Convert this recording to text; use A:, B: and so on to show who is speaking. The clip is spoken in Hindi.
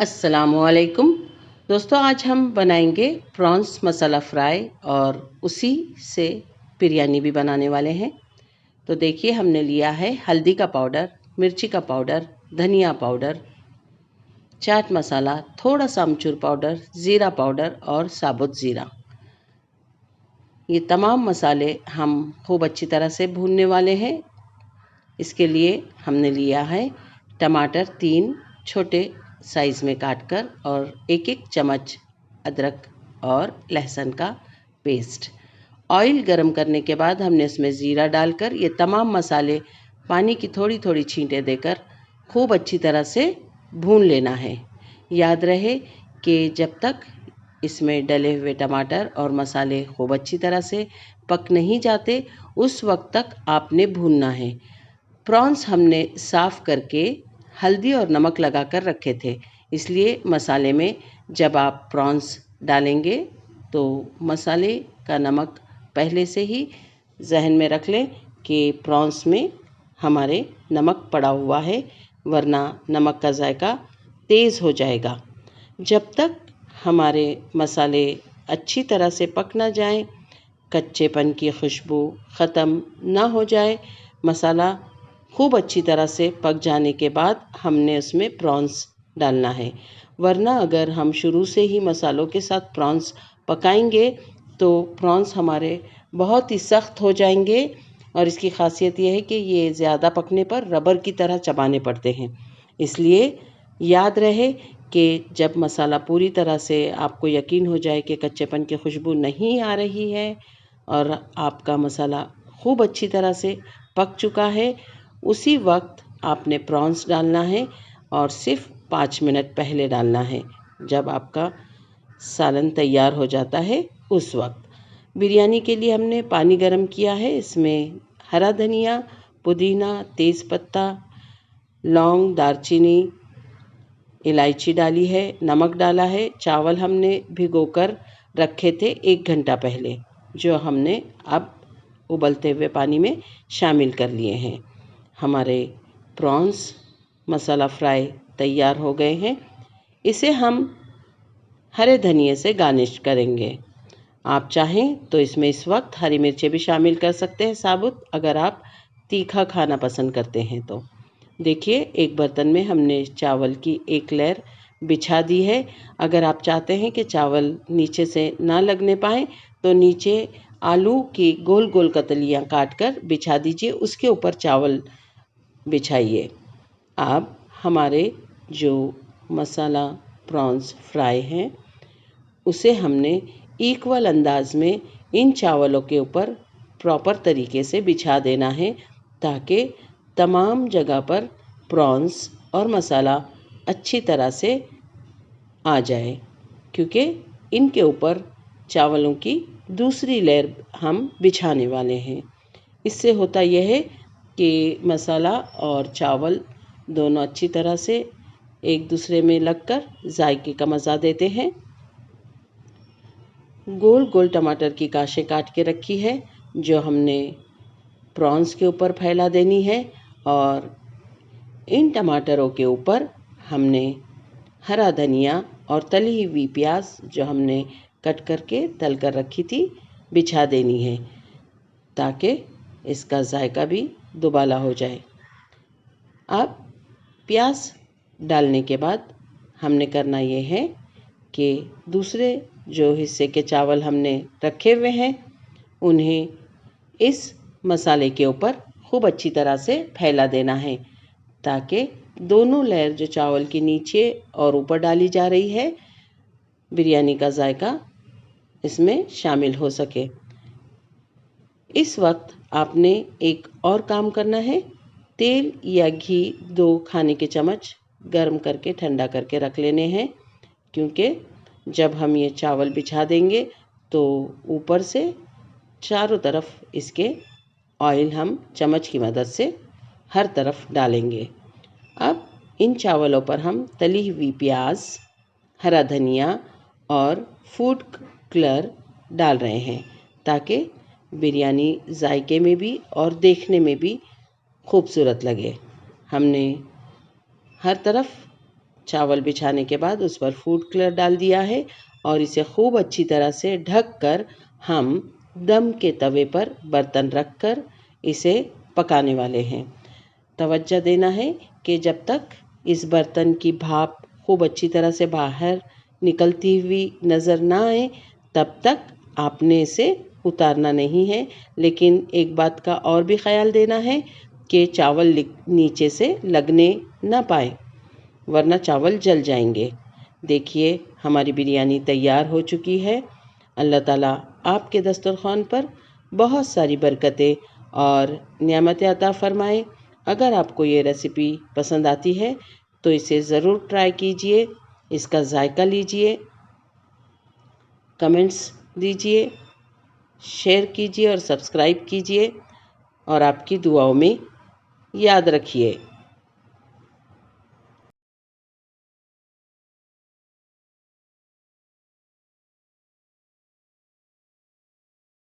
A: अस्सलामुअलैकुम दोस्तों, आज हम बनाएंगे प्रॉन्स मसाला फ्राई और उसी से बिरयानी भी बनाने वाले हैं। तो देखिए, हमने लिया है हल्दी का पाउडर, मिर्ची का पाउडर, धनिया पाउडर, चाट मसाला, थोड़ा सा अमचूर पाउडर, ज़ीरा पाउडर और साबुत ज़ीरा। ये तमाम मसाले हम खूब अच्छी तरह से भूनने वाले हैं। इसके लिए हमने लिया है टमाटर 3 छोटे साइज़ में काटकर और एक चम्मच अदरक और लहसुन का पेस्ट। ऑयल गरम करने के बाद हमने इसमें ज़ीरा डालकर ये तमाम मसाले पानी की थोड़ी थोड़ी छींटें देकर खूब अच्छी तरह से भून लेना है। याद रहे कि जब तक इसमें डले हुए टमाटर और मसाले खूब अच्छी तरह से पक नहीं जाते, उस वक्त तक आपने भूनना है। प्रॉन्स हमने साफ़ करके हल्दी और नमक लगाकर रखे थे, इसलिए मसाले में जब आप प्रॉन्स डालेंगे तो मसाले का नमक पहले से ही जहन में रख लें कि प्रॉन्स में हमारे नमक पड़ा हुआ है, वरना नमक का जायका तेज़ हो जाएगा। जब तक हमारे मसाले अच्छी तरह से पक ना जाएं, कच्चेपन की खुशबू ख़त्म ना हो जाए, मसाला खूब अच्छी तरह से पक जाने के बाद हमने उसमें प्रॉन्स डालना है। वरना अगर हम शुरू से ही मसालों के साथ प्रॉन्स पकाएंगे तो प्रॉन्स हमारे बहुत ही सख्त हो जाएंगे और इसकी खासियत यह है कि ये ज़्यादा पकने पर रबर की तरह चबाने पड़ते हैं। इसलिए याद रहे कि जब मसाला पूरी तरह से आपको यकीन हो जाए कि कच्चेपन की खुशबू नहीं आ रही है और आपका मसाला खूब अच्छी तरह से पक चुका है, उसी वक्त आपने प्रॉन्स डालना है और सिर्फ 5 मिनट पहले डालना है। जब आपका सालन तैयार हो जाता है उस वक्त। बिरयानी के लिए हमने पानी गरम किया है, इसमें हरा धनिया, पुदीना, तेज़पत्ता, लौंग, दालचीनी, इलायची डाली है, नमक डाला है। चावल हमने भिगोकर रखे थे 1 घंटा पहले, जो हमने अब उबलते हुए पानी में शामिल कर लिए हैं। हमारे प्रॉन्स मसाला फ्राई तैयार हो गए हैं। इसे हम हरे धनिए से गार्निश करेंगे। आप चाहें तो इसमें इस वक्त हरी मिर्चें भी शामिल कर सकते हैं साबुत, अगर आप तीखा खाना पसंद करते हैं तो। देखिए, एक बर्तन में हमने चावल की एक लेयर बिछा दी है। अगर आप चाहते हैं कि चावल नीचे से ना लगने पाए तो नीचे आलू की गोल गोल कतलियाँ काटकर बिछा दीजिए, उसके ऊपर चावल बिछाइए। अब हमारे जो मसाला प्रॉन्स फ्राई हैं उसे हमने इक्वल अंदाज में इन चावलों के ऊपर प्रॉपर तरीके से बिछा देना है, ताकि तमाम जगह पर प्रॉन्स और मसाला अच्छी तरह से आ जाए, क्योंकि इनके ऊपर चावलों की दूसरी लेयर हम बिछाने वाले हैं। इससे होता यह है कि मसाला और चावल दोनों अच्छी तरह से एक दूसरे में लगकर जायके का मज़ा देते हैं। गोल गोल टमाटर की काशें काट के रखी है, जो हमने प्रॉन्स के ऊपर फैला देनी है और इन टमाटरों के ऊपर हमने हरा धनिया और तली हुई प्याज, जो हमने कट करके तल कर रखी थी, बिछा देनी है, ताकि इसका जायका भी दुबाला हो जाए। अब प्याज डालने के बाद हमने करना ये है कि दूसरे जो हिस्से के चावल हमने रखे हुए हैं उन्हें इस मसाले के ऊपर खूब अच्छी तरह से फैला देना है, ताकि दोनों लेयर जो चावल की नीचे और ऊपर डाली जा रही है, बिरयानी का जायका इसमें शामिल हो सके। इस वक्त आपने एक और काम करना है। तेल या घी 2 खाने के चम्मच गर्म करके ठंडा करके रख लेने हैं, क्योंकि जब हम ये चावल बिछा देंगे तो ऊपर से चारों तरफ इसके ऑयल हम चम्मच की मदद से हर तरफ डालेंगे। अब इन चावलों पर हम तली हुई प्याज, हरा धनिया और फूड कलर डाल रहे हैं, ताकि बिरयानी जायके में भी और देखने में भी खूबसूरत लगे। हमने हर तरफ चावल बिछाने के बाद उस पर फूड कलर डाल दिया है और इसे खूब अच्छी तरह से ढक कर हम दम के तवे पर बर्तन रख कर इसे पकाने वाले हैं। तवज्जो देना है कि जब तक इस बर्तन की भाप खूब अच्छी तरह से बाहर निकलती हुई नज़र ना आए तब तक आपने इसे उतारना नहीं है। लेकिन एक बात का और भी ख्याल देना है कि चावल नीचे से लगने ना पाए, वरना चावल जल जाएंगे। देखिए हमारी बिरयानी तैयार हो चुकी है। अल्लाह ताला आपके दस्तरखान पर बहुत सारी बरकतें और नेमतें अता फ़रमाए। अगर आपको ये रेसिपी पसंद आती है तो इसे ज़रूर ट्राई कीजिए, इसका जायका लीजिए, कमेंट्स दीजिए, शेयर कीजिए और सब्सक्राइब कीजिए और आपकी दुआओं में याद रखिए।